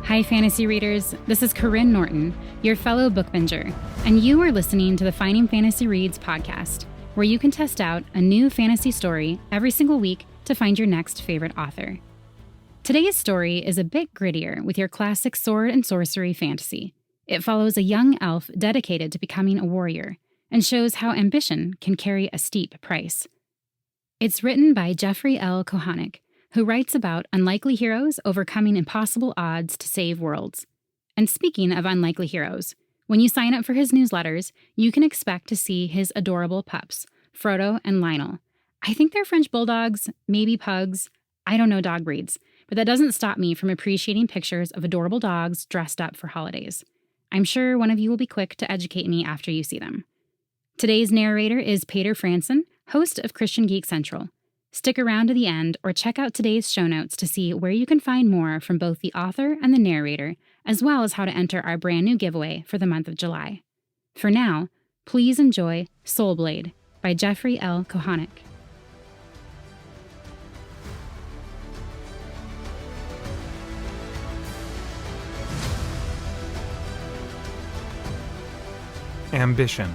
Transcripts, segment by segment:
Hi, fantasy readers. This is Corinne Norton, your fellow book binger, and you are listening to the Finding Fantasy Reads podcast, where you can test out a new fantasy story every single week to find your next favorite author. Today's story is a bit grittier with your classic sword and sorcery fantasy. It follows a young elf dedicated to becoming a warrior and shows how ambition can carry a steep price. It's written by Jeffrey L. Kohanek, who writes about unlikely heroes overcoming impossible odds to save worlds. And speaking of unlikely heroes, when you sign up for his newsletters, you can expect to see his adorable pups, Frodo and Lionel. I think they're French bulldogs, maybe pugs. I don't know dog breeds, but that doesn't stop me from appreciating pictures of adorable dogs dressed up for holidays. I'm sure one of you will be quick to educate me after you see them. Today's narrator is Paeter Frandsen, host of Christian Geek Central. Stick around to the end or check out today's show notes to see where you can find more from both the author and the narrator, as well as how to enter our brand new giveaway for the month of July. For now, please enjoy Soulblade by Jeffrey L. Kohanek. Ambition.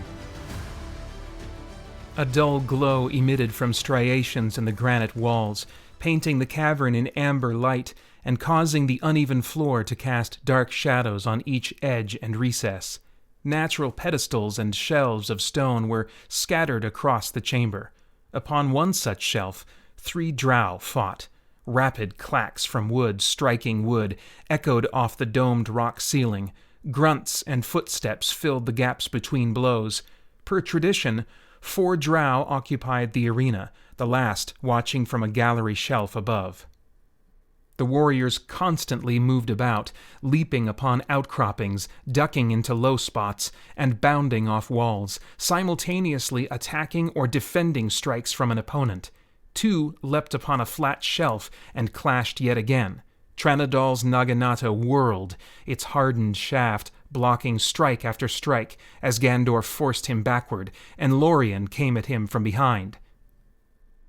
A dull glow emitted from striations in the granite walls, painting the cavern in amber light and causing the uneven floor to cast dark shadows on each edge and recess. Natural pedestals and shelves of stone were scattered across the chamber. Upon one such shelf, 3 drow fought. Rapid clacks from wood striking wood echoed off the domed rock ceiling. Grunts and footsteps filled the gaps between blows. Per tradition, 4 drow occupied the arena, the last watching from a gallery shelf above. The warriors constantly moved about, leaping upon outcroppings, ducking into low spots, and bounding off walls, simultaneously attacking or defending strikes from an opponent. 2 leapt upon a flat shelf and clashed yet again. Tranadol's naginata whirled, its hardened shaft blocking strike after strike as Gandor forced him backward, and Lorien came at him from behind.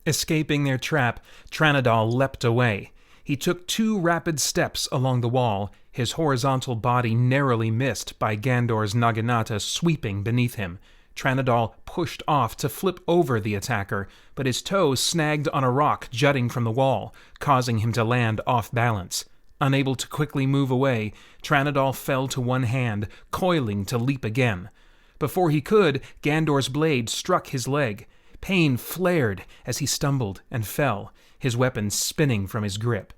Escaping their trap, Tranadol leapt away. He took 2 rapid steps along the wall, his horizontal body narrowly missed by Gandor's naginata sweeping beneath him. Tranadol pushed off to flip over the attacker, but his toe snagged on a rock jutting from the wall, causing him to land off balance. Unable to quickly move away, Tranadol fell to one hand, coiling to leap again. Before he could, Gandor's blade struck his leg. Pain flared as he stumbled and fell, his weapon spinning from his grip.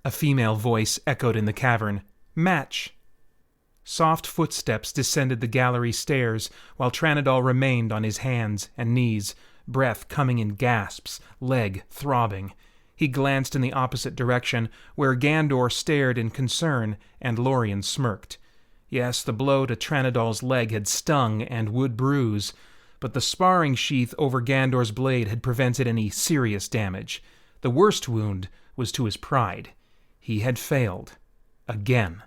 A female voice echoed in the cavern, "Match!" Soft footsteps descended the gallery stairs, while Tranadol remained on his hands and knees, breath coming in gasps, leg throbbing. He glanced in the opposite direction, where Gandor stared in concern, and Lorien smirked. Yes, the blow to Tranadol's leg had stung and would bruise, but the sparring sheath over Gandor's blade had prevented any serious damage. The worst wound was to his pride. He had failed. Again.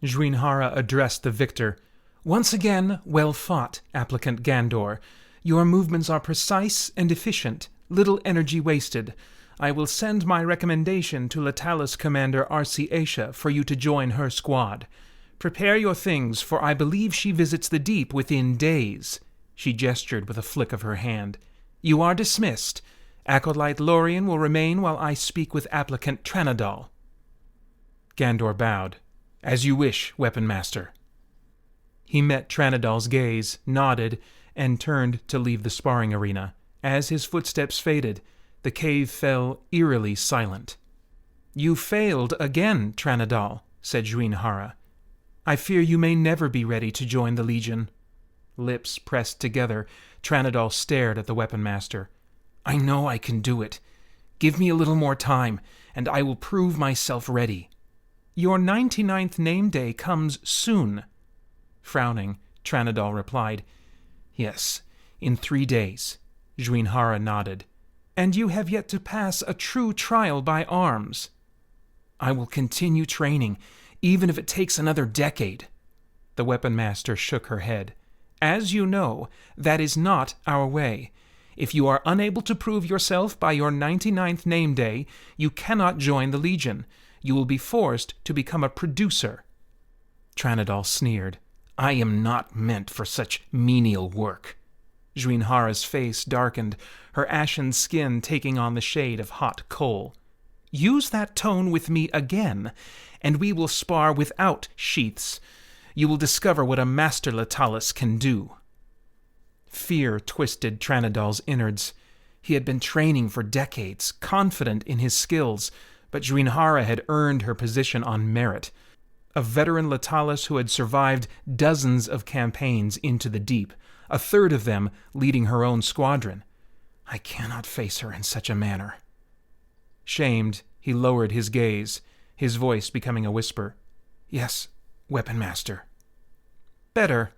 Juinhara addressed the victor. "Once again, well fought, applicant Gandor. Your movements are precise and efficient, little energy wasted. I will send my recommendation to Latalis Commander R.C. Aisha for you to join her squad. Prepare your things, for I believe she visits the deep within days." She gestured with a flick of her hand. "You are dismissed. Acolyte Lorien will remain while I speak with applicant Tranadol." Gandor bowed. "As you wish, Weapon Master." He met Tranadol's gaze, nodded, and turned to leave the sparring arena. As his footsteps faded, the cave fell eerily silent. "You failed again, Tranadol," said Juinhara. "I fear you may never be ready to join the Legion." Lips pressed together, Tranadol stared at the Weapon Master. "I know I can do it. Give me a little more time, and I will prove myself ready." "Your 99th name day comes soon." Frowning, Tranadol replied, "Yes, in 3 days." Juinhara nodded. "And you have yet to pass a true trial by arms." "I will continue training, even if it takes another decade." The Weapon Master shook her head. "As you know, that is not our way. If you are unable to prove yourself by your 99th name day, you cannot join the Legion. you will be forced to become a producer." Tranadol sneered. "I am not meant for such menial work." Zhuinhara's face darkened, her ashen skin taking on the shade of hot coal. "Use that tone with me again, and we will spar without sheaths. You will discover what a master Latalis can do." Fear twisted Tranadol's innards. He had been training for decades, confident in his skills, but Zhuinhara had earned her position on merit. A veteran Latalis who had survived dozens of campaigns into the deep, a third of them leading her own squadron. I cannot face her in such a manner. Shamed, he lowered his gaze, his voice becoming a whisper. "Yes, Weapon Master." "Better."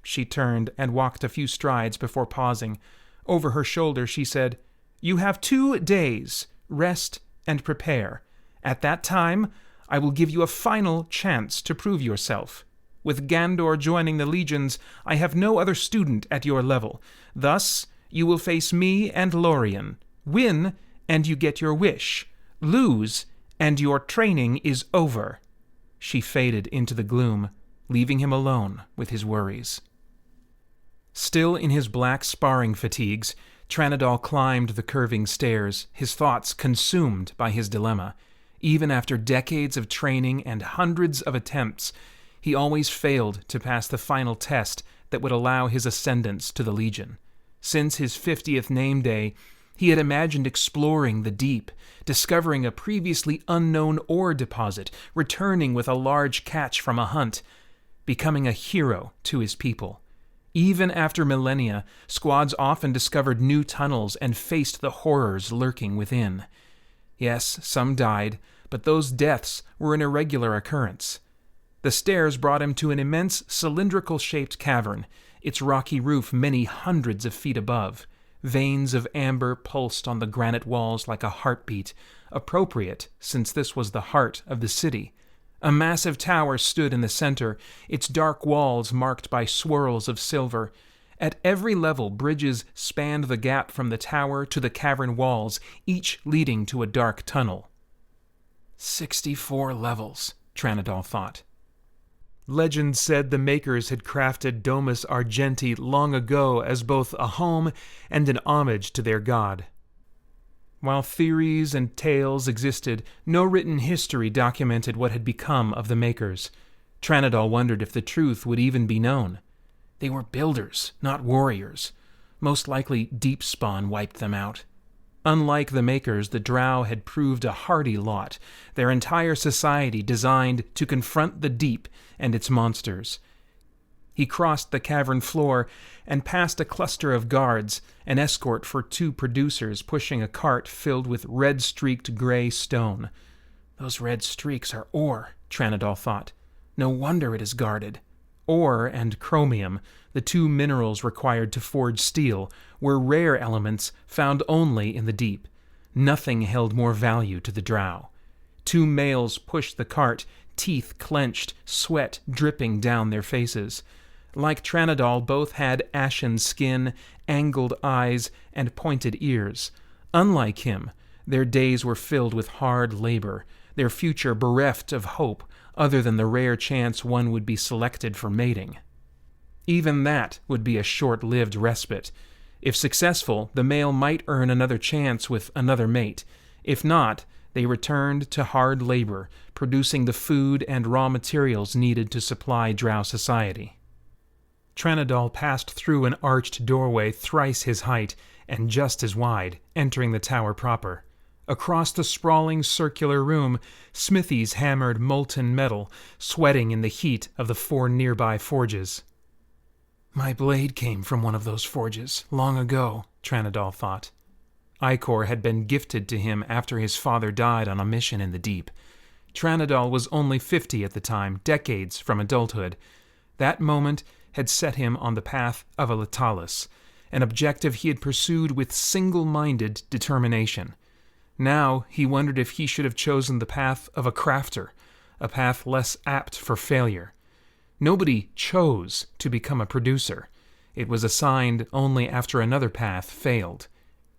She turned and walked a few strides before pausing. Over her shoulder she said, "You have 2 days. Rest and prepare. At that time, I will give you a final chance to prove yourself. With Gandor joining the legions, I have no other student at your level. Thus, you will face me and Lorien. Win, and you get your wish. Lose, and your training is over." She faded into the gloom, leaving him alone with his worries. Still in his black sparring fatigues, Tranadol climbed the curving stairs, his thoughts consumed by his dilemma. Even after decades of training and hundreds of attempts, he always failed to pass the final test that would allow his ascendance to the Legion. Since his 50th name day, he had imagined exploring the deep, discovering a previously unknown ore deposit, returning with a large catch from a hunt, becoming a hero to his people. Even after millennia, squads often discovered new tunnels and faced the horrors lurking within. Yes, some died, but those deaths were an irregular occurrence. The stairs brought him to an immense cylindrical-shaped cavern, its rocky roof many hundreds of feet above. Veins of amber pulsed on the granite walls like a heartbeat, appropriate since this was the heart of the city. A massive tower stood in the center, its dark walls marked by swirls of silver. At every level, bridges spanned the gap from the tower to the cavern walls, each leading to a dark tunnel. 64 levels, Tranadol thought. Legend said the makers had crafted Domus Argenti long ago as both a home and an homage to their god. While theories and tales existed, no written history documented what had become of the makers. Tranadol wondered if the truth would even be known. They were builders, not warriors. Most likely Deep Spawn wiped them out. Unlike the makers, the Drow had proved a hardy lot, their entire society designed to confront the deep and its monsters. He crossed the cavern floor and passed a cluster of guards, an escort for 2 producers pushing a cart filled with red-streaked gray stone. Those red streaks are ore, Tranadol thought. No wonder it is guarded. Ore and chromium, the 2 minerals required to forge steel, were rare elements found only in the deep. Nothing held more value to the Drow. 2 males pushed the cart, teeth clenched, sweat dripping down their faces. Like Tranadol, both had ashen skin, angled eyes, and pointed ears. Unlike him, their days were filled with hard labor, their future bereft of hope, other than the rare chance one would be selected for mating. Even that would be a short-lived respite. If successful, the male might earn another chance with another mate. If not, they returned to hard labor, producing the food and raw materials needed to supply Drow society. Tranadol passed through an arched doorway thrice his height and just as wide, entering the tower proper. Across the sprawling circular room, smithies hammered molten metal, sweating in the heat of the 4 nearby forges. My blade came from one of those forges, long ago, Tranadol thought. Icor had been gifted to him after his father died on a mission in the deep. Tranadol was only 50 at the time, decades from adulthood. That moment had set him on the path of a Latalis, an objective he had pursued with single-minded determination. Now he wondered if he should have chosen the path of a crafter, a path less apt for failure. Nobody chose to become a producer. It was assigned only after another path failed.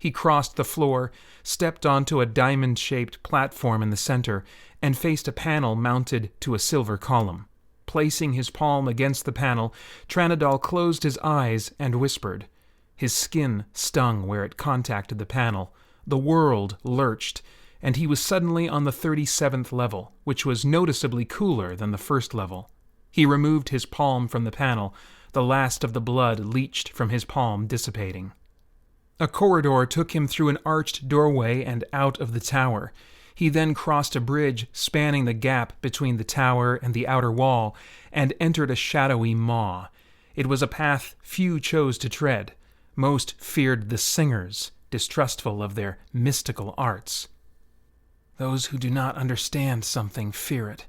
He crossed the floor, stepped onto a diamond-shaped platform in the center, and faced a panel mounted to a silver column. Placing his palm against the panel, Tranadol closed his eyes and whispered. His skin stung where it contacted the panel. The world lurched, and he was suddenly on the 37th level, which was noticeably cooler than the first level. He removed his palm from the panel, the last of the blood leached from his palm dissipating. A corridor took him through an arched doorway and out of the tower. He then crossed a bridge spanning the gap between the tower and the outer wall, and entered a shadowy maw. It was a path few chose to tread. Most feared the singers, distrustful of their mystical arts. Those who do not understand something fear it.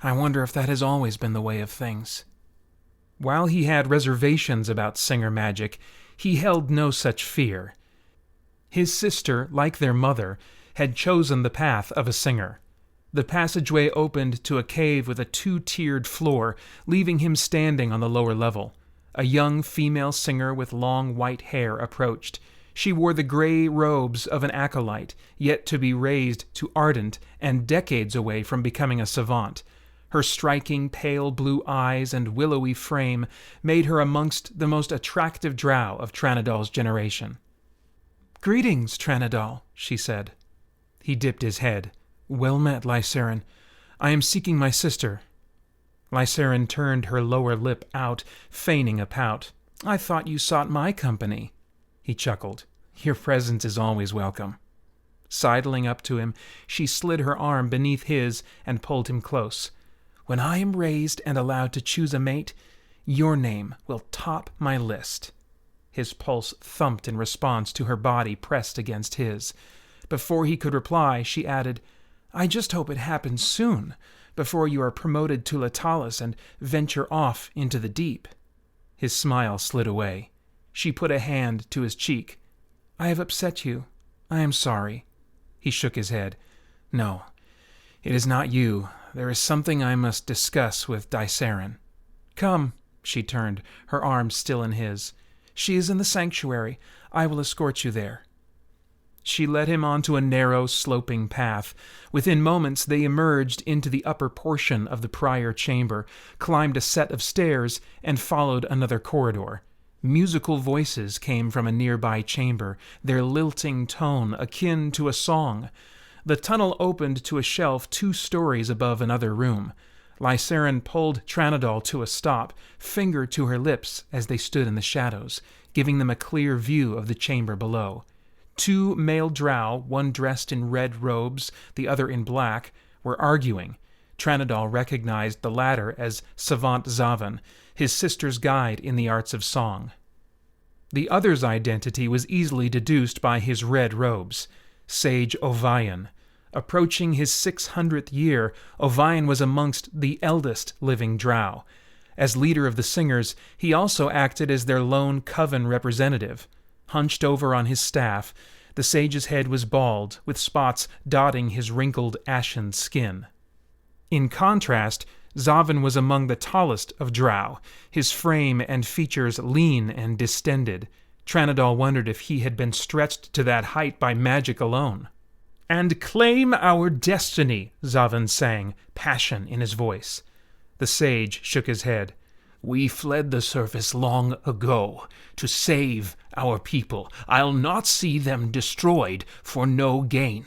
I wonder if that has always been the way of things. While he had reservations about singer magic, he held no such fear. His sister, like their mother, had chosen the path of a singer. The passageway opened to a cave with a two-tiered floor, leaving him standing on the lower level. A young female singer with long white hair approached. She wore the gray robes of an acolyte, yet to be raised to ardent and decades away from becoming a savant. Her striking pale blue eyes and willowy frame made her amongst the most attractive drow of Tranadol's generation. "Greetings, Tranadol," she said. He dipped his head. "Well met, Lysarin. I am seeking my sister." Lysarin turned her lower lip out, feigning a pout. "I thought you sought my company." He chuckled. "Your presence is always welcome." Sidling up to him, she slid her arm beneath his and pulled him close. "When I am raised and allowed to choose a mate, your name will top my list." His pulse thumped in response to her body pressed against his. Before he could reply, she added, "I just hope it happens soon, before you are promoted to Latalis and venture off into the deep." His smile slid away. She put a hand to his cheek. "I have upset you. I am sorry." He shook his head. "No, it is not you. There is something I must discuss with Lysarin." "Come," she turned, her arm still in his. "She is in the sanctuary. I will escort you there." She led him onto a narrow, sloping path. Within moments they emerged into the upper portion of the prior chamber, climbed a set of stairs, and followed another corridor. Musical voices came from a nearby chamber, their lilting tone akin to a song. The tunnel opened to a shelf 2 stories above another room. Lysarin pulled Tranadol to a stop, finger to her lips as they stood in the shadows, giving them a clear view of the chamber below. 2 male drow, one dressed in red robes, the other in black, were arguing. Tranadol recognized the latter as Savant Zavan, his sister's guide in the arts of song. The other's identity was easily deduced by his red robes. Sage Ovian. Approaching his 600th year, Ovian was amongst the eldest living drow. As leader of the singers, he also acted as their lone coven representative. Hunched over on his staff, the sage's head was bald, with spots dotting his wrinkled, ashen skin. In contrast, Zavan was among the tallest of drow, his frame and features lean and distended. Tranadol wondered if he had been stretched to that height by magic alone. "And claim our destiny," Zavan sang, passion in his voice. The sage shook his head. "We fled the surface long ago to save our people. I'll not see them destroyed for no gain."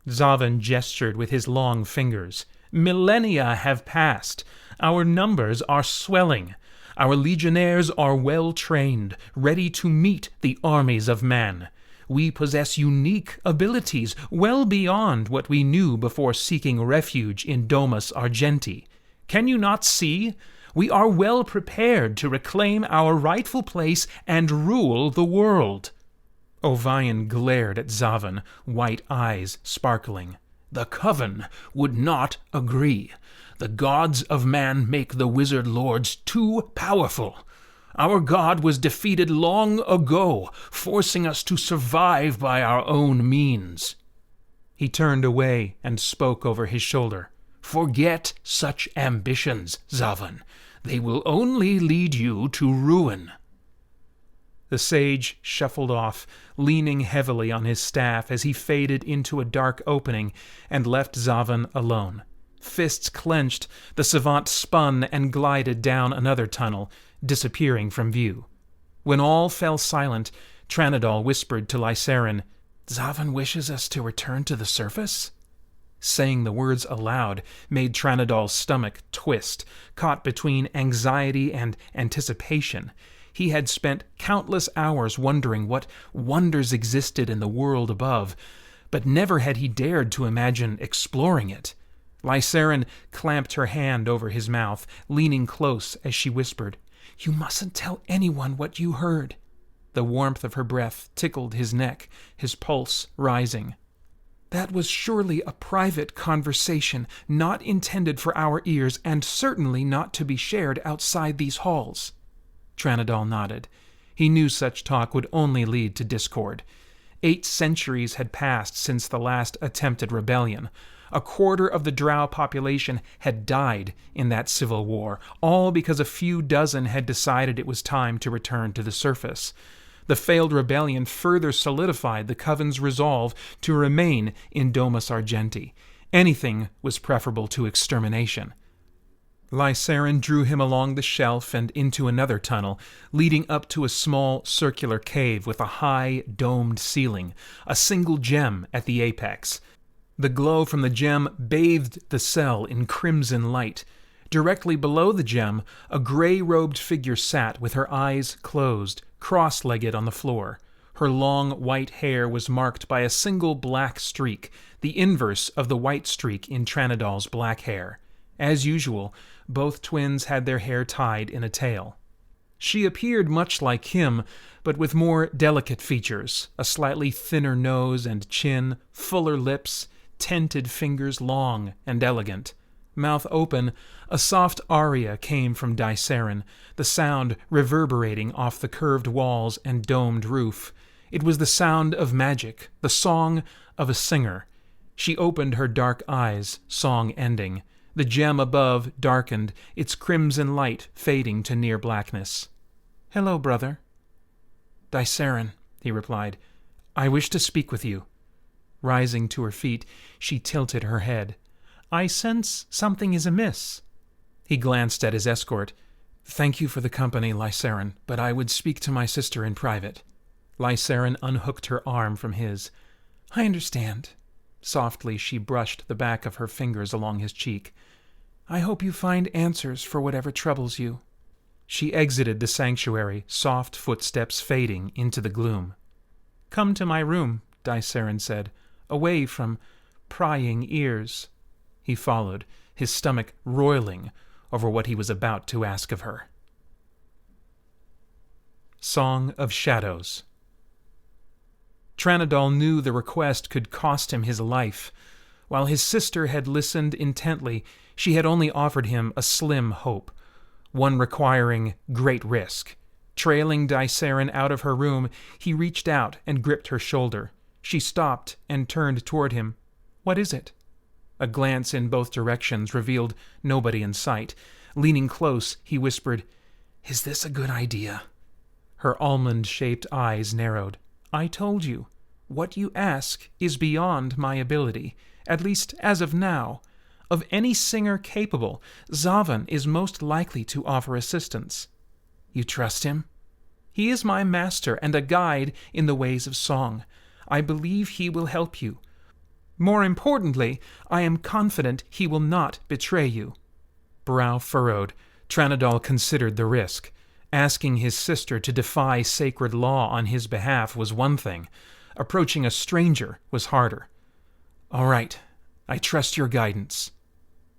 Zavan gestured with his long fingers. "Millennia have passed. Our numbers are swelling. Our legionnaires are well trained, ready to meet the armies of man. We possess unique abilities well beyond what we knew before seeking refuge in Domus Argenti. Can you not see? We are well prepared to reclaim our rightful place and rule the world." Ovian glared at Zavan, white eyes sparkling. "The Coven would not agree. The gods of man make the wizard lords too powerful. Our god was defeated long ago, forcing us to survive by our own means." He turned away and spoke over his shoulder. "Forget such ambitions, Zavan. They will only lead you to ruin." The sage shuffled off, leaning heavily on his staff as he faded into a dark opening and left Zavan alone. Fists clenched, the savant spun and glided down another tunnel, disappearing from view. When all fell silent, Tranadol whispered to Lysarin, "Zavan wishes us to return to the surface?" Saying the words aloud made Tranadol's stomach twist, caught between anxiety and anticipation. He had spent countless hours wondering what wonders existed in the world above, but never had he dared to imagine exploring it. Lysarin clamped her hand over his mouth, leaning close as she whispered, "You mustn't tell anyone what you heard." The warmth of her breath tickled his neck, his pulse rising. "That was surely a private conversation, not intended for our ears, and certainly not to be shared outside these halls." Tranadol nodded. He knew such talk would only lead to discord. 8 centuries had passed since the last attempted rebellion. A quarter of the Drow population had died in that civil war, all because a few dozen had decided it was time to return to the surface. The failed rebellion further solidified the Coven's resolve to remain in Domus Argenti. Anything was preferable to extermination. Lysarin drew him along the shelf and into another tunnel, leading up to a small circular cave with a high, domed ceiling, a single gem at the apex. The glow from the gem bathed the cell in crimson light. Directly below the gem, a gray-robed figure sat with her eyes closed, cross-legged on the floor. Her long white hair was marked by a single black streak, the inverse of the white streak in Tranadol's black hair. As usual, both twins had their hair tied in a tail. She appeared much like him, but with more delicate features, a slightly thinner nose and chin, fuller lips, tented fingers long and elegant. Mouth open, a soft aria came from Dysarin, the sound reverberating off the curved walls and domed roof. It was the sound of magic, the song of a singer. She opened her dark eyes, song ending. The gem above darkened, its crimson light fading to near blackness. "Hello, brother." "Dysarin," he replied. "I wish to speak with you." Rising to her feet, she tilted her head. "I sense something is amiss." He glanced at his escort. "Thank you for the company, Lysarin, but I would speak to my sister in private." Lysarin unhooked her arm from his. "I understand." Softly she brushed the back of her fingers along his cheek. "I hope you find answers for whatever troubles you." She exited the sanctuary, soft footsteps fading into the gloom. "Come to my room," Dysarin said, "away from prying ears." He followed, his stomach roiling over what he was about to ask of her. Song of Shadows. Tranadol knew the request could cost him his life. While his sister had listened intently, she had only offered him a slim hope, one requiring great risk. Trailing Dysarin out of her room, he reached out and gripped her shoulder. She stopped and turned toward him. "What is it?" A glance in both directions revealed nobody in sight. Leaning close, he whispered, "Is this a good idea?" Her almond-shaped eyes narrowed. "I told you, what you ask is beyond my ability, at least as of now. Of any singer capable, Zavan is most likely to offer assistance." "You trust him?" "He is my master and a guide in the ways of song. I believe he will help you. More importantly, I am confident he will not betray you." Brow furrowed, Tranadol considered the risk. Asking his sister to defy sacred law on his behalf was one thing. Approaching a stranger was harder. "All right, I trust your guidance."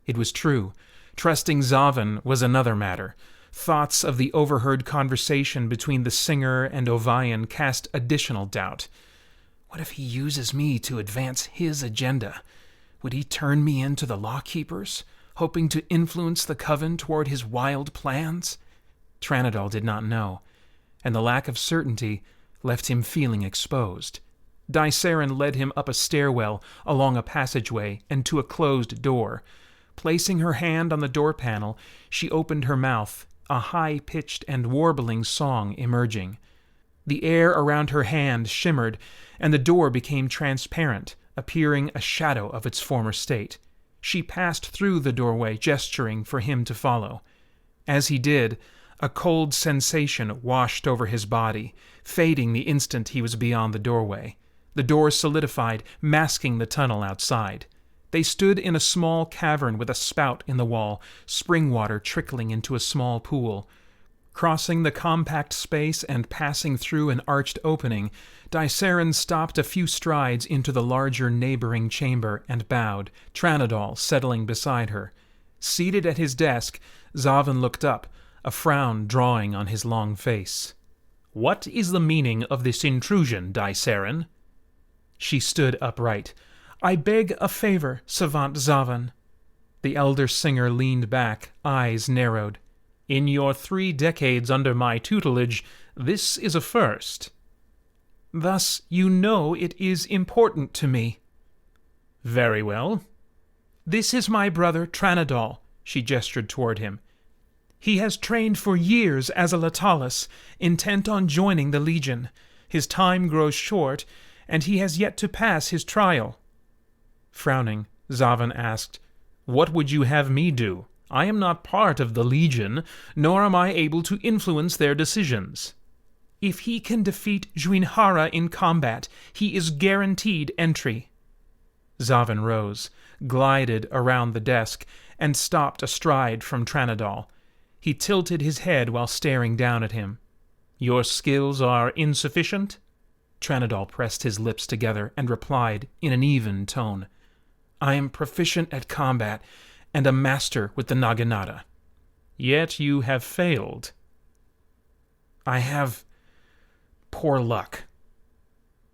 It was true. Trusting Zavan was another matter. Thoughts of the overheard conversation between the singer and Ovian cast additional doubt. What if he uses me to advance his agenda? Would he turn me into the Lawkeepers, hoping to influence the Coven toward his wild plans? Tranadol did not know, and the lack of certainty left him feeling exposed. Dysarin led him up a stairwell, along a passageway, and to a closed door. Placing her hand on the door panel, she opened her mouth, a high-pitched and warbling song emerging. The air around her hand shimmered, and the door became transparent, appearing a shadow of its former state. She passed through the doorway, gesturing for him to follow. As he did, a cold sensation washed over his body, fading the instant he was beyond the doorway. The door solidified, masking the tunnel outside. They stood in a small cavern with a spout in the wall, spring water trickling into a small pool. Crossing the compact space and passing through an arched opening, Dysaren stopped a few strides into the larger neighboring chamber and bowed, Tranadol settling beside her. Seated at his desk, Zavan looked up, a frown drawing on his long face. "What is the meaning of this intrusion, Dysaren?" She stood upright. "I beg a favor, Savant Zavan." The elder singer leaned back, eyes narrowed. "In your 3 decades under my tutelage, this is a first." "Thus you know it is important to me." "Very well." "This is my brother Tranadol," she gestured toward him. "He has trained for years as a Latalis, intent on joining the Legion. His time grows short, and he has yet to pass his trial." Frowning, Zavan asked, "What would you have me do? I am not part of the Legion, nor am I able to influence their decisions." "If he can defeat Juinhara in combat, he is guaranteed entry." Zavan rose, glided around the desk, and stopped astride from Tranadol. He tilted his head while staring down at him. "Your skills are insufficient?" Tranadol pressed his lips together and replied in an even tone, "I am proficient at combat and a master with the Naginata." "Yet you have failed." "I have poor luck."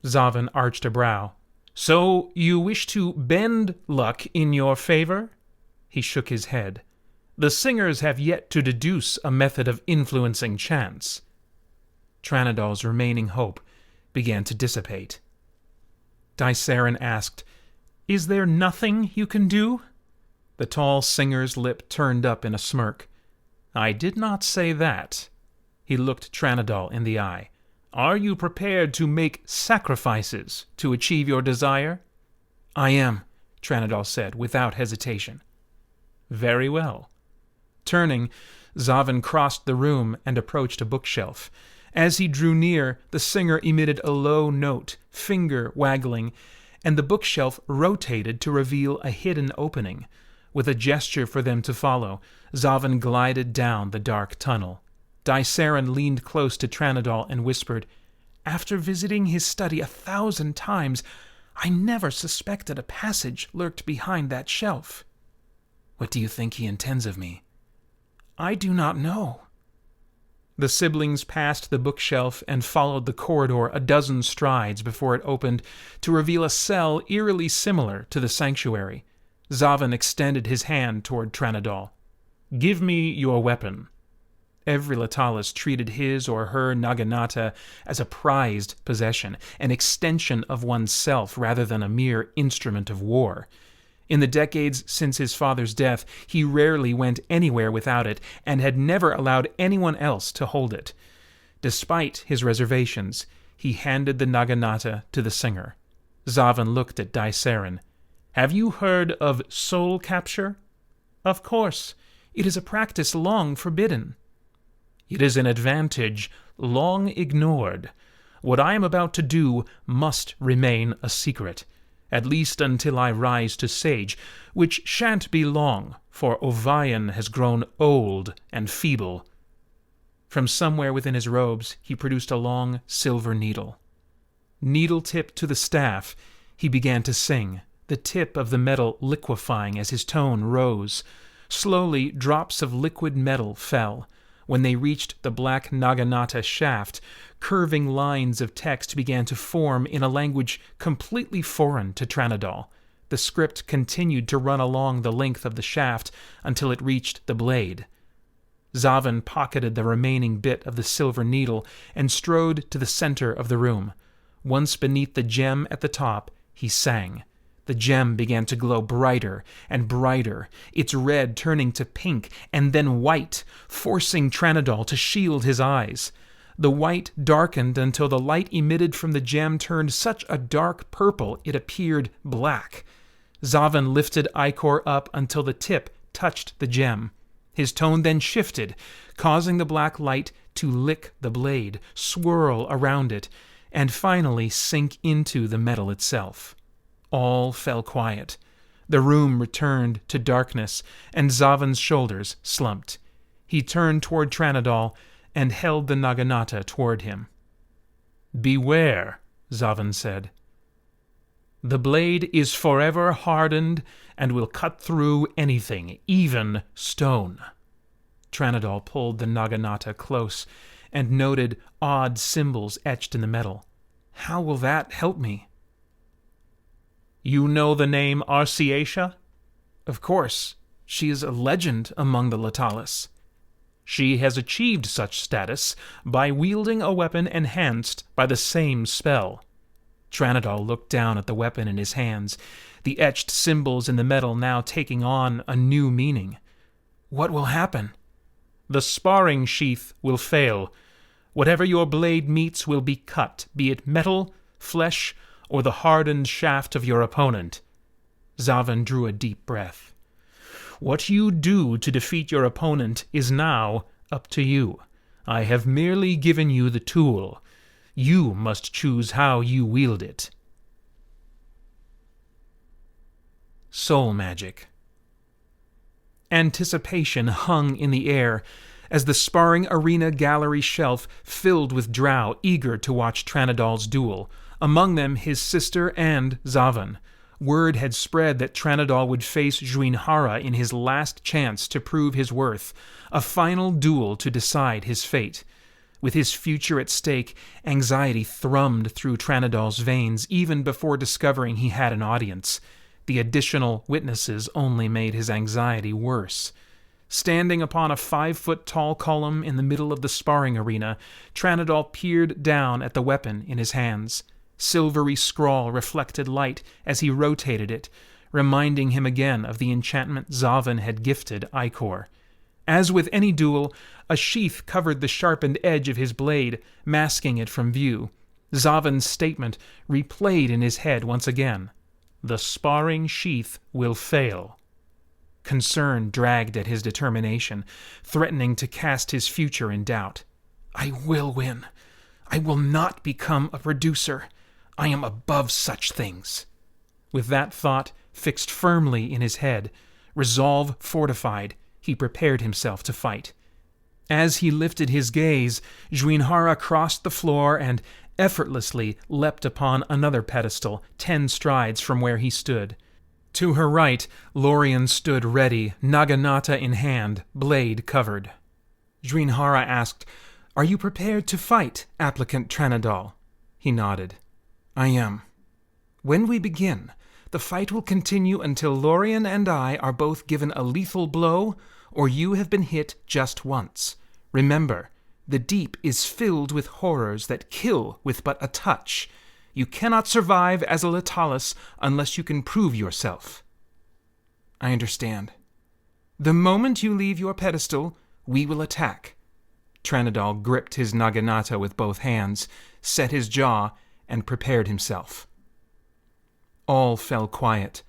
Zavan arched a brow. "So you wish to bend luck in your favor?" He shook his head. "The singers have yet to deduce a method of influencing chance." Tranadol's remaining hope began to dissipate. Dysaren asked, "Is there nothing you can do?" The tall singer's lip turned up in a smirk. "I did not say that." He looked Tranadol in the eye. "Are you prepared to make sacrifices to achieve your desire?" "I am," Tranadol said without hesitation. "Very well." Turning, Zavan crossed the room and approached a bookshelf. As he drew near, the singer emitted a low note, finger waggling, and the bookshelf rotated to reveal a hidden opening. With a gesture for them to follow, Zavan glided down the dark tunnel. Dysaren leaned close to Tranadol and whispered, "After visiting his study 1,000 times, I never suspected a passage lurked behind that shelf." "What do you think he intends of me?" "I do not know." The siblings passed the bookshelf and followed the corridor a dozen strides before it opened to reveal a cell eerily similar to the sanctuary. Zavan extended his hand toward Tranadol. "Give me your weapon." Every Latalis treated his or her Naginata as a prized possession, an extension of oneself rather than a mere instrument of war. In the decades since his father's death, he rarely went anywhere without it and had never allowed anyone else to hold it. Despite his reservations, he handed the Naginata to the singer. Zavan looked at Dysaren. "Have you heard of soul capture?" "Of course. It is a practice long forbidden." "It is an advantage long ignored. What I am about to do must remain a secret, at least until I rise to sage, which shan't be long, for Ovion has grown old and feeble." From somewhere within his robes, he produced a long silver needle. Needle tip to the staff, he began to sing, the tip of the metal liquefying as his tone rose. Slowly, drops of liquid metal fell. When they reached the black Naginata shaft, curving lines of text began to form in a language completely foreign to Tranadol. The script continued to run along the length of the shaft until it reached the blade. Zavan pocketed the remaining bit of the silver needle and strode to the center of the room. Once beneath the gem at the top, he sang. The gem began to glow brighter and brighter, its red turning to pink and then white, forcing Tranadol to shield his eyes. The white darkened until the light emitted from the gem turned such a dark purple it appeared black. Zavan lifted Ikor up until the tip touched the gem. His tone then shifted, causing the black light to lick the blade, swirl around it, and finally sink into the metal itself. All fell quiet. The room returned to darkness, and Zavan's shoulders slumped. He turned toward Tranadol and held the Naginata toward him. "Beware," Zavan said. "The blade is forever hardened and will cut through anything, even stone." Tranadol pulled the Naginata close and noted odd symbols etched in the metal. "How will that help me?" "You know the name Arciatia?" "Of course. She is a legend among the Latalis." "She has achieved such status by wielding a weapon enhanced by the same spell." Tranadol looked down at the weapon in his hands, the etched symbols in the metal now taking on a new meaning. "What will happen?" "The sparring sheath will fail. Whatever your blade meets will be cut, be it metal, flesh, or the hardened shaft of your opponent." Zavan drew a deep breath. "What you do to defeat your opponent is now up to you. I have merely given you the tool. You must choose how you wield it." Soul Magic. Anticipation hung in the air as the sparring arena gallery shelf filled with drow eager to watch Tranadol's duel, among them his sister and Zavan. Word had spread that Tranadol would face Juinhara in his last chance to prove his worth, a final duel to decide his fate. With his future at stake, anxiety thrummed through Tranadol's veins even before discovering he had an audience. The additional witnesses only made his anxiety worse. Standing upon a 5-foot-tall column in the middle of the sparring arena, Tranadol peered down at the weapon in his hands. Silvery scrawl reflected light as he rotated it, reminding him again of the enchantment Zavan had gifted Ikor. As with any duel, a sheath covered the sharpened edge of his blade, masking it from view. Zavan's statement replayed in his head once again. "The sparring sheath will fail." Concern dragged at his determination, threatening to cast his future in doubt. "I will win. I will not become a producer. I am above such things." With that thought fixed firmly in his head, resolve fortified, he prepared himself to fight. As he lifted his gaze, Juinhara crossed the floor and effortlessly leapt upon another pedestal 10 strides from where he stood. To her right, Lorien stood ready, Naginata in hand, blade covered. Juinhara asked, "Are you prepared to fight, applicant Tranadol?" He nodded. "I am." "When we begin, the fight will continue until Lorien and I are both given a lethal blow, or you have been hit just once. Remember, the deep is filled with horrors that kill with but a touch. You cannot survive as a Latalis unless you can prove yourself." "I understand." "The moment you leave your pedestal, we will attack." Tranadol gripped his Naginata with both hands, set his jaw, and prepared himself. All fell quiet,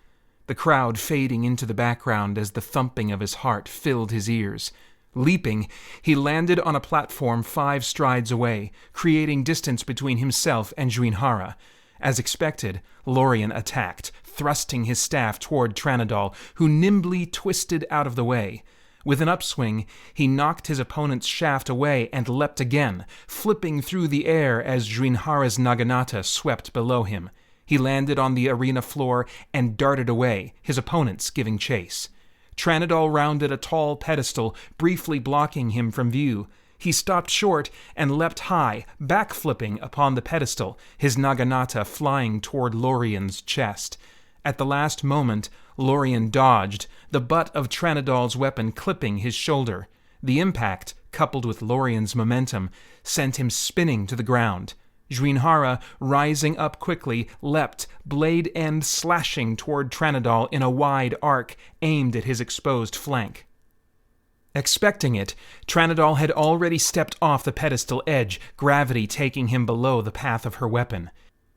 the crowd fading into the background as the thumping of his heart filled his ears. Leaping, he landed on a platform 5 strides away, creating distance between himself and Juinhara. As expected, Lorien attacked, thrusting his staff toward Tranadol, who nimbly twisted out of the way. With an upswing, he knocked his opponent's shaft away and leapt again, flipping through the air as Juinhara's Naginata swept below him. He landed on the arena floor and darted away, his opponents giving chase. Tranadol rounded a tall pedestal, briefly blocking him from view. He stopped short and leapt high, backflipping upon the pedestal, his Naginata flying toward Lorien's chest. At the last moment, Lorien dodged, the butt of Tranadol's weapon clipping his shoulder. The impact, coupled with Lorien's momentum, sent him spinning to the ground. Juinhara, rising up quickly, leapt, blade end slashing toward Tranadol in a wide arc aimed at his exposed flank. Expecting it, Tranadol had already stepped off the pedestal edge, gravity taking him below the path of her weapon.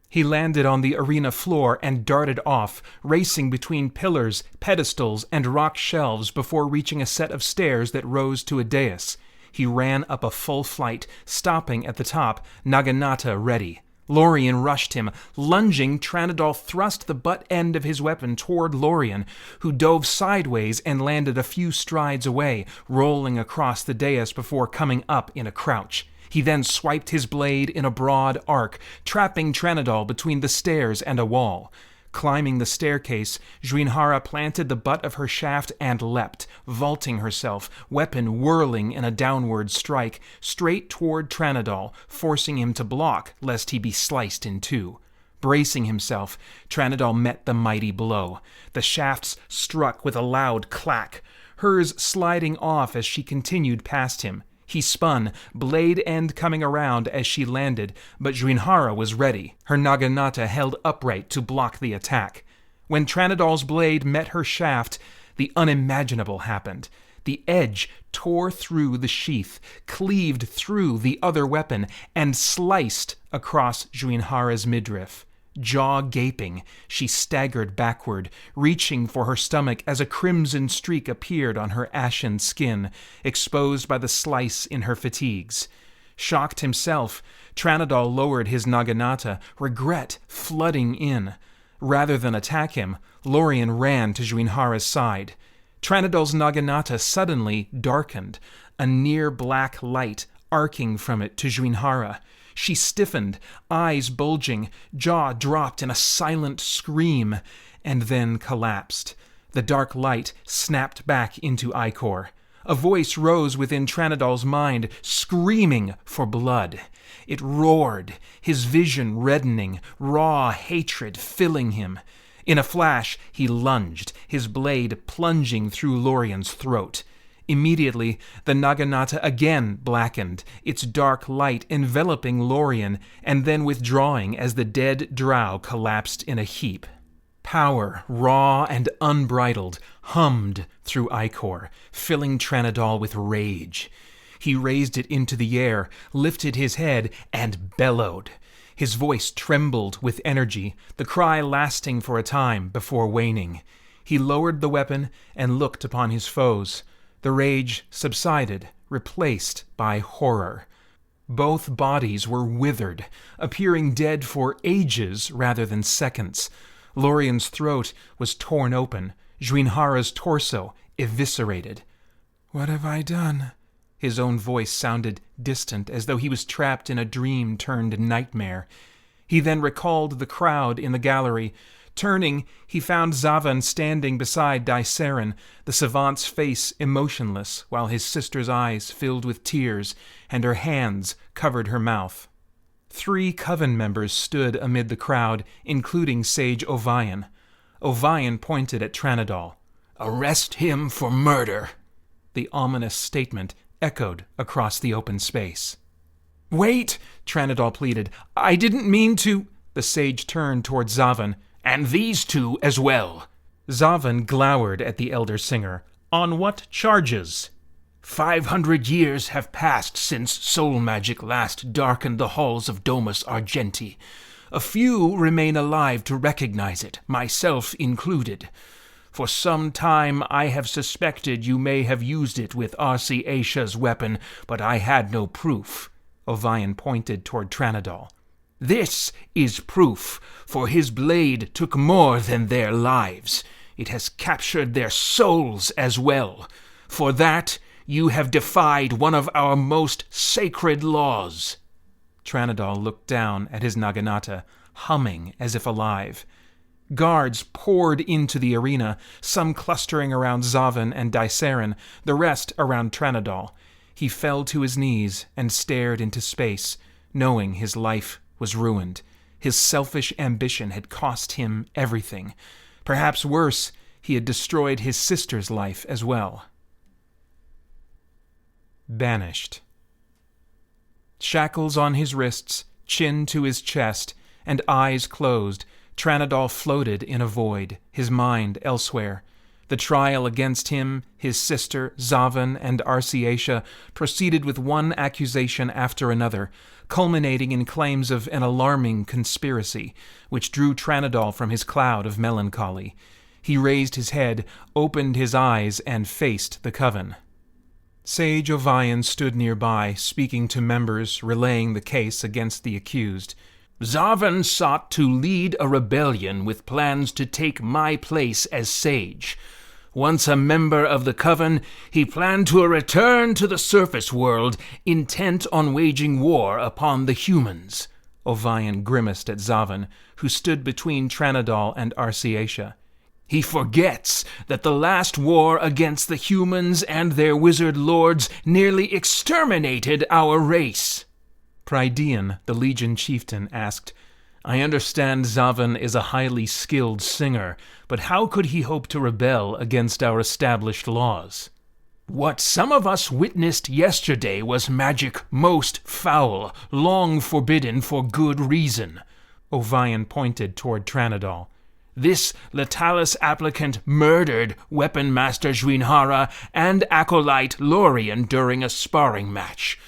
He landed on the arena floor and darted off, racing between pillars, pedestals, and rock shelves before reaching a set of stairs that rose to a dais. He ran up a full flight, stopping at the top, Naginata ready. Lorien rushed him. Lunging, Tranadol thrust the butt end of his weapon toward Lorien, who dove sideways and landed a few strides away, rolling across the dais before coming up in a crouch. He then swiped his blade in a broad arc, trapping Tranadol between the stairs and a wall. Climbing the staircase, Zhuinhara planted the butt of her shaft and leapt, vaulting herself, weapon whirling in a downward strike, straight toward Tranadol, forcing him to block lest he be sliced in two. Bracing himself, Tranadol met the mighty blow. The shafts struck with a loud clack, hers sliding off as she continued past him. He spun, blade end coming around as she landed, but Zhuinhara was ready, her Naginata held upright to block the attack. When Tranadol's blade met her shaft, the unimaginable happened. The edge tore through the sheath, cleaved through the other weapon, and sliced across Zhuinhara's midriff. Jaw gaping, she staggered backward, reaching for her stomach as a crimson streak appeared on her ashen skin, exposed by the slice in her fatigues. Shocked himself, Tranadol lowered his Naginata, regret flooding in. Rather than attack him, Lorien ran to Zhuinhara's side. Tranadol's Naginata suddenly darkened, a near-black light arcing from it to Zhuinhara. She stiffened, eyes bulging, jaw dropped in a silent scream, and then collapsed. The dark light snapped back into Icor. A voice rose within Tranadol's mind, screaming for blood. It roared, his vision reddening, raw hatred filling him. In a flash, he lunged, his blade plunging through Lorien's throat. Immediately, the Naginata again blackened, its dark light enveloping Lorien and then withdrawing as the dead drow collapsed in a heap. Power, raw and unbridled, hummed through Icor, filling Tranadol with rage. He raised it into the air, lifted his head, and bellowed. His voice trembled with energy, the cry lasting for a time before waning. He lowered the weapon and looked upon his foes. The rage subsided, replaced by horror. Both bodies were withered, appearing dead for ages rather than seconds. Lorien's throat was torn open, Zhuinhara's torso eviscerated. "What have I done?" His own voice sounded distant, as though he was trapped in a dream turned nightmare. He then recalled the crowd in the gallery. Turning, he found Zavan standing beside Daisarin, the savant's face emotionless, while his sister's eyes filled with tears, and her hands covered her mouth. 3 coven members stood amid the crowd, including Sage Ovion. Ovion pointed at Tranadol. "Arrest him for murder!" The ominous statement echoed across the open space. "Wait!" Tranadol pleaded. "I didn't mean to—" The sage turned toward Zavan. "And these 2 as well." Zavan glowered at the elder singer. "On what charges?" 500 years have passed since soul magic last darkened the halls of Domus Argenti. A few remain alive to recognize it, myself included. For some time I have suspected you may have used it with Arsi Aisha's weapon, but I had no proof." Ovion pointed toward Tranadol. "This is proof, for his blade took more than their lives. It has captured their souls as well. For that, you have defied one of our most sacred laws." Tranadol looked down at his Naginata, humming as if alive. Guards poured into the arena, some clustering around Zavan and Daisarin, the rest around Tranadol. He fell to his knees and stared into space, knowing his life was ruined. His selfish ambition had cost him everything. Perhaps worse, he had destroyed his sister's life as well. Banished. Shackles on his wrists, chin to his chest, and eyes closed, Tranadol floated in a void, his mind elsewhere. The trial against him, his sister, Zavan, and Arciatia proceeded with one accusation after another, culminating in claims of an alarming conspiracy, which drew Tranadol from his cloud of melancholy. He raised his head, opened his eyes, and faced the coven. Sage Ovion stood nearby, speaking to members, relaying the case against the accused. Zavan sought to lead a rebellion with plans to take my place as sage. Once a member of the coven, he planned to return to the surface world, intent on waging war upon the humans. Ovion grimaced at Zavan, who stood between Tranadol and Arciatia. He forgets that the last war against the humans and their wizard lords nearly exterminated our race. Prydean, the Legion chieftain, asked, I understand Zavan is a highly skilled singer, but how could he hope to rebel against our established laws? What some of us witnessed yesterday was magic most foul, long forbidden for good reason. Ovion pointed toward Tranadol. This Letalis applicant murdered Weapon Master Zwinhara and Acolyte Lorien during a sparring match.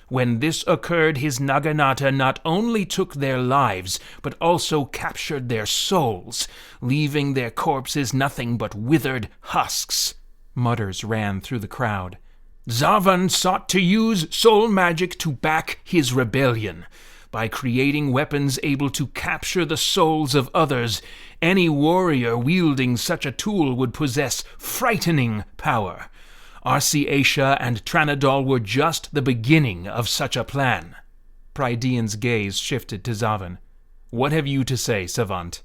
When this occurred, his Naginata not only took their lives, but also captured their souls, leaving their corpses nothing but withered husks. Mutters ran through the crowd. Zavan sought to use soul magic to back his rebellion. By creating weapons able to capture the souls of others, any warrior wielding such a tool would possess frightening power. Arciatia and Tranadol were just the beginning of such a plan. Prydean's gaze shifted to Zavan. What have you to say, Savant?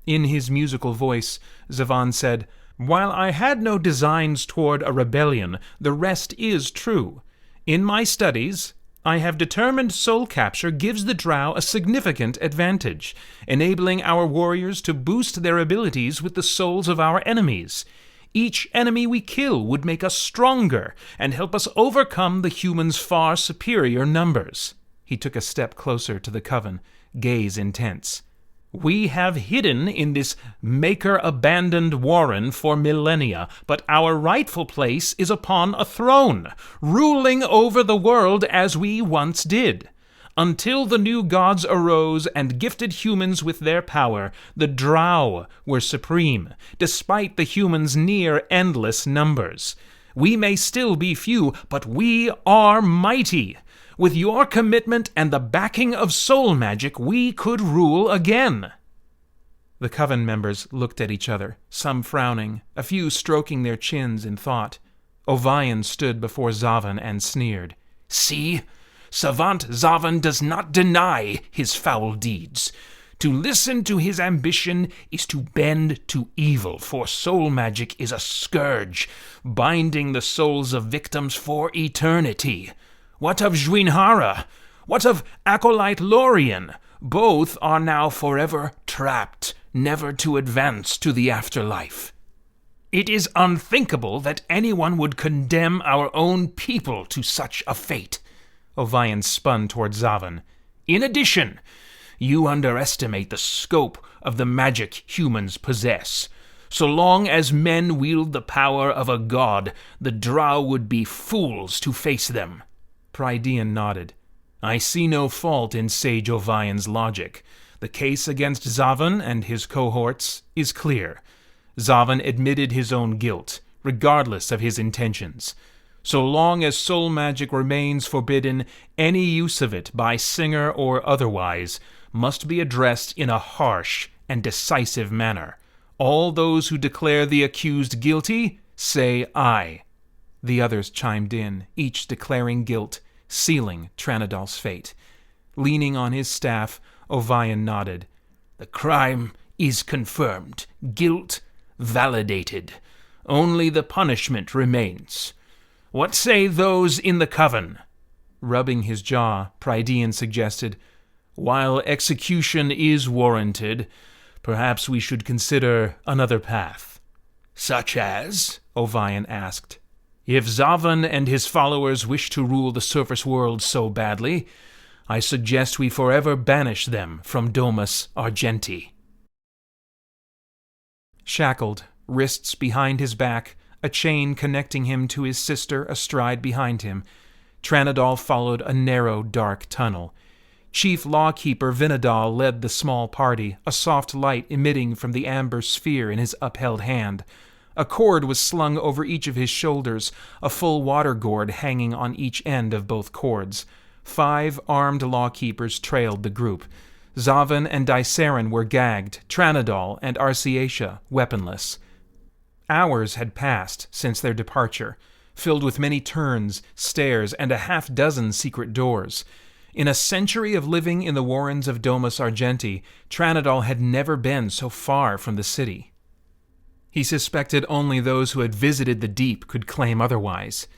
In his musical voice, Zavan said, While I had no designs toward a rebellion, the rest is true. In my studies, I have determined soul capture gives the drow a significant advantage, enabling our warriors to boost their abilities with the souls of our enemies. Each enemy we kill would make us stronger and help us overcome the humans' far superior numbers. He took a step closer to the coven, gaze intense. We have hidden in this maker-abandoned warren for millennia, but our rightful place is upon a throne, ruling over the world as we once did. Until the new gods arose and gifted humans with their power, the drow were supreme, despite the humans' near-endless numbers. We may still be few, but we are mighty. With your commitment and the backing of soul magic, we could rule again. The coven members looked at each other, some frowning, a few stroking their chins in thought. Ovion stood before Zavan and sneered. See? Savant Zavan does not deny his foul deeds. To listen to his ambition is to bend to evil, for soul magic is a scourge, binding the souls of victims for eternity. What of Zwinhara? What of Acolyte Lorien? Both are now forever trapped, never to advance to the afterlife. It is unthinkable that anyone would condemn our own people to such a fate. Ovion spun toward Zavan. In addition, you underestimate the scope of the magic humans possess. So long as men wield the power of a god, the drow would be fools to face them. Prydean nodded. I see no fault in Sage Ovion's logic. The case against Zavan and his cohorts is clear. Zavan admitted his own guilt, regardless of his intentions. So long as soul magic remains forbidden, any use of it by singer or otherwise must be addressed in a harsh and decisive manner. All those who declare the accused guilty say aye. The others chimed in, each declaring guilt, sealing Tranadol's fate. Leaning on his staff, Ovion nodded. The crime is confirmed, guilt validated. Only the punishment remains. What say those in the coven? Rubbing his jaw, Prydean suggested, While execution is warranted, perhaps we should consider another path. Such as? Ovion asked. If Zavan and his followers wish to rule the surface world so badly, I suggest we forever banish them from Domus Argenti. Shackled, wrists behind his back, a chain connecting him to his sister astride behind him. Tranadol followed a narrow, dark tunnel. Chief Lawkeeper Vinadal led the small party, a soft light emitting from the amber sphere in his upheld hand. A cord was slung over each of his shoulders, a full water gourd hanging on each end of both cords. 5 armed lawkeepers trailed the group. Zavan and Daisarin were gagged, Tranadol and Arciatia weaponless. Hours had passed since their departure, filled with many turns, stairs, and a half-dozen secret doors. In a century of living in the warrens of Domus Argenti, Tranadol had never been so far from the city. He suspected only those who had visited the deep could claim otherwise.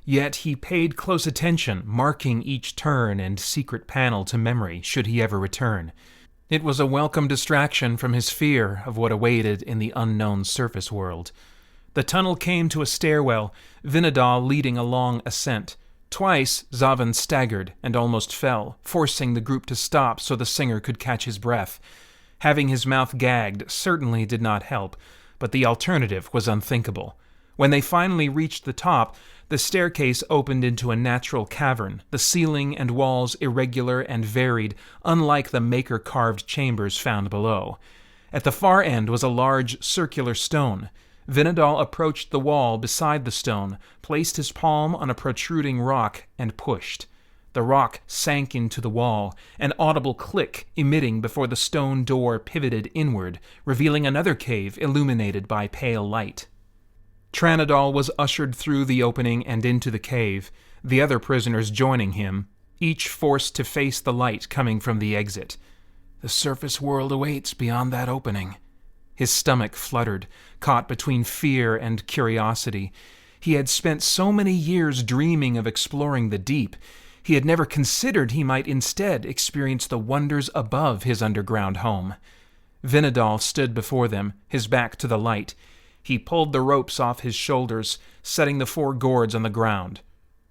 Yet he paid close attention, marking each turn and secret panel to memory should he ever return. It was a welcome distraction from his fear of what awaited in the unknown surface world. The tunnel came to a stairwell, Vinadal leading a long ascent. Twice, Zavan staggered and almost fell, forcing the group to stop so the singer could catch his breath. Having his mouth gagged certainly did not help, but the alternative was unthinkable. When they finally reached the top, the staircase opened into a natural cavern, the ceiling and walls irregular and varied, unlike the maker-carved chambers found below. At the far end was a large circular stone. Vinadal approached the wall beside the stone, placed his palm on a protruding rock, and pushed. The rock sank into the wall, an audible click emitting before the stone door pivoted inward, revealing another cave illuminated by pale light. Tranadol was ushered through the opening and into the cave, the other prisoners joining him, each forced to face the light coming from the exit. The surface world awaits beyond that opening. His stomach fluttered, caught between fear and curiosity. He had spent so many years dreaming of exploring the deep. He had never considered he might instead experience the wonders above his underground home. Vinadal stood before them, his back to the light. He pulled the ropes off his shoulders, setting the 4 gourds on the ground.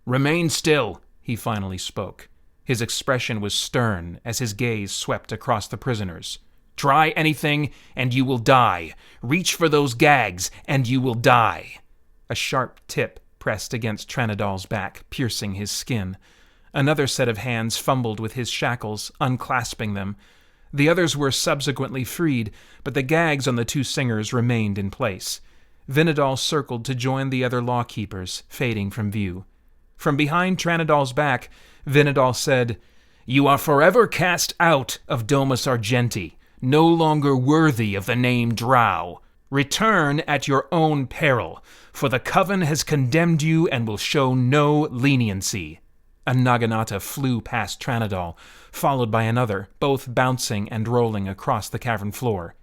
"Remain still," he finally spoke. His expression was stern as his gaze swept across the prisoners. "Try anything, and you will die. Reach for those gags, and you will die." A sharp tip pressed against Tranadol's back, piercing his skin. Another set of hands fumbled with his shackles, unclasping them. The others were subsequently freed, but the gags on the 2 singers remained in place. Vinadal circled to join the other lawkeepers, fading from view. From behind Tranadol's back, Vinadal said, "You are forever cast out of Domus Argenti, no longer worthy of the name Drow. Return at your own peril, for the Coven has condemned you and will show no leniency." A Naginata flew past Tranadol, followed by another, both bouncing and rolling across the cavern floor.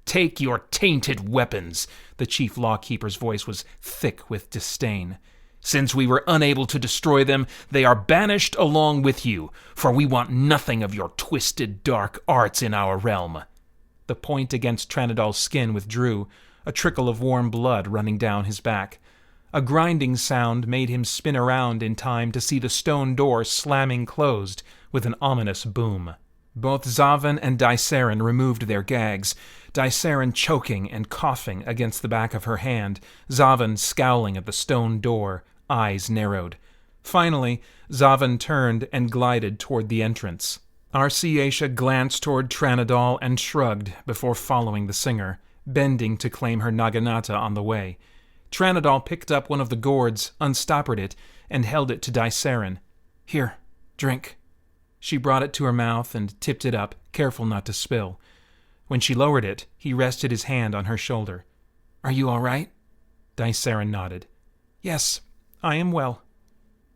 "Take your tainted weapons," the chief lawkeeper's voice was thick with disdain. "Since we were unable to destroy them, they are banished along with you, for we want nothing of your twisted dark arts in our realm." The point against Tranadol's skin withdrew, a trickle of warm blood running down his back. A grinding sound made him spin around in time to see the stone door slamming closed with an ominous boom. Both Zavan and Daisarin removed their gags, Daisarin choking and coughing against the back of her hand, Zavan scowling at the stone door, eyes narrowed. Finally, Zavan turned and glided toward the entrance. Arciatia glanced toward Tranadol and shrugged before following the singer, bending to claim her Naginata on the way. Tranadol picked up one of the gourds, unstoppered it, and held it to Daisarin. "Here, drink." She brought it to her mouth and tipped it up, careful not to spill. When she lowered it, he rested his hand on her shoulder. "Are you all right?" Daisarin nodded. "Yes, I am well."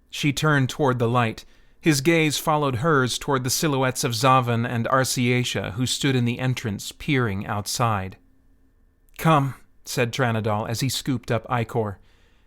She turned toward the light. His gaze followed hers toward the silhouettes of Zavan and Arciatia, who stood in the entrance, peering outside. "Come," said Tranadol as he scooped up ichor.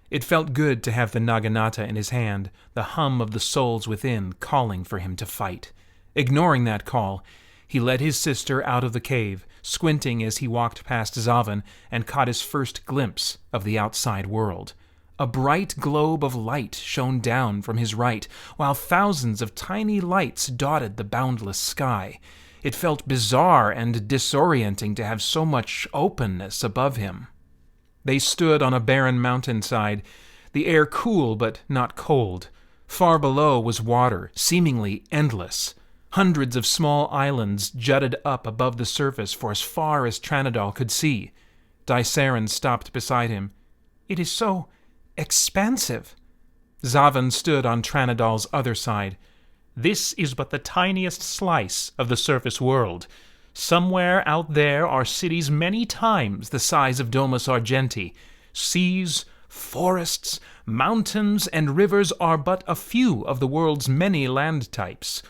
It felt good to have the Naginata in his hand, the hum of the souls within calling for him to fight. Ignoring that call, he led his sister out of the cave, squinting as he walked past Zavan and caught his first glimpse of the outside world. A bright globe of light shone down from his right, while thousands of tiny lights dotted the boundless sky. It felt bizarre and disorienting to have so much openness above him. They stood on a barren mountainside, the air cool but not cold. Far below was water, seemingly endless. Hundreds of small islands jutted up above the surface for as far as Tranadol could see. Dysaren stopped beside him. "It is so expansive." Zavan stood on Tranadol's other side. "This is but the tiniest slice of the surface world. Somewhere out there are cities many times the size of Domus Argenti. Seas, forests, mountains, and rivers are but a few of the world's many land types.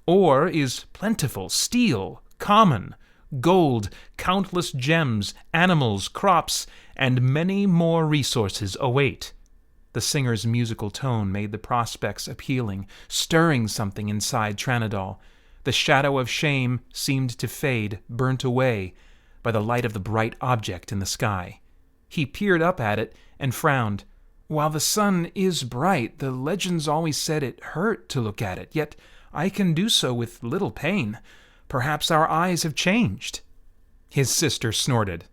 Ore is plentiful, steel, common, gold, countless gems, animals, crops, and many more resources await." The singer's musical tone made the prospects appealing, stirring something inside Tranadol. The shadow of shame seemed to fade, burnt away by the light of the bright object in the sky. He peered up at it and frowned. "While the sun is bright, the legends always said it hurt to look at it, yet I can do so with little pain. Perhaps our eyes have changed." His sister snorted.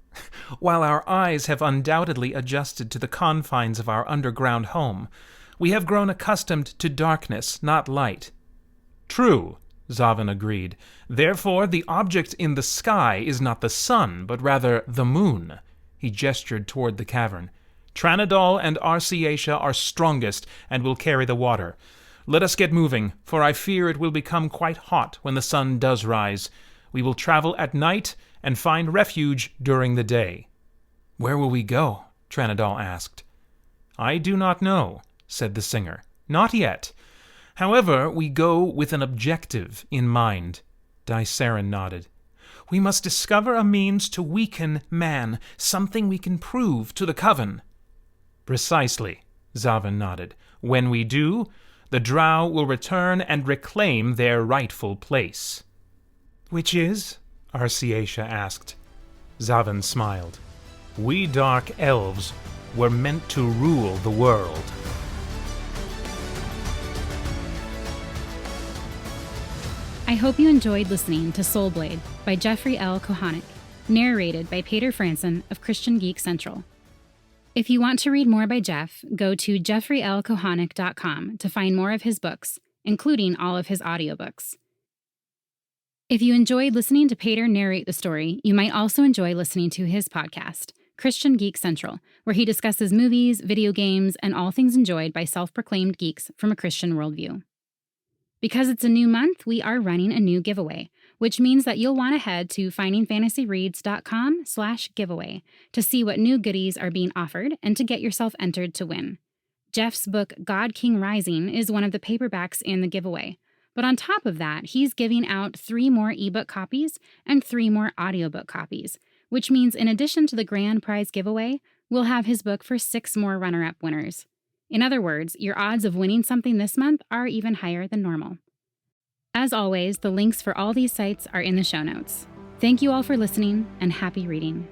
"While our eyes have undoubtedly adjusted to the confines of our underground home, we have grown accustomed to darkness, not light." "True," Zavan agreed. "Therefore the object in the sky is not the sun, but rather the moon." He gestured toward the cavern. "Tranadol and Arciatia are strongest and will carry the water. Let us get moving, for I fear it will become quite hot when the sun does rise. We will travel at night and find refuge during the day." "Where will we go?" Tranadol asked. "I do not know," said the singer. "Not yet. However, we go with an objective in mind." Dysaren nodded. "We must discover a means to weaken man, something we can prove to the Coven." "Precisely," Zavan nodded. "When we do, the Drow will return and reclaim their rightful place." "Which is?" Arciatia asked. Zavan smiled. "We Dark Elves were meant to rule the world." I hope you enjoyed listening to Soulblade by Jeffrey L. Kohanek, narrated by Paeter Frandsen of Christian Geek Central. If you want to read more by Jeff, go to jeffreylkohanek.com to find more of his books, including all of his audiobooks. If you enjoyed listening to Paeter narrate the story, you might also enjoy listening to his podcast, Christian Geek Central, where he discusses movies, video games, and all things enjoyed by self-proclaimed geeks from a Christian worldview. Because it's a new month, we are running a new giveaway, which means that you'll want to head to findingfantasyreads.com/giveaway to see what new goodies are being offered and to get yourself entered to win. Jeff's book, God King Rising, is one of the paperbacks in the giveaway. But on top of that, he's giving out 3 more ebook copies and 3 more audiobook copies, which means in addition to the grand prize giveaway, we'll have his book for 6 more runner-up winners. In other words, your odds of winning something this month are even higher than normal. As always, the links for all these sites are in the show notes. Thank you all for listening, and happy reading.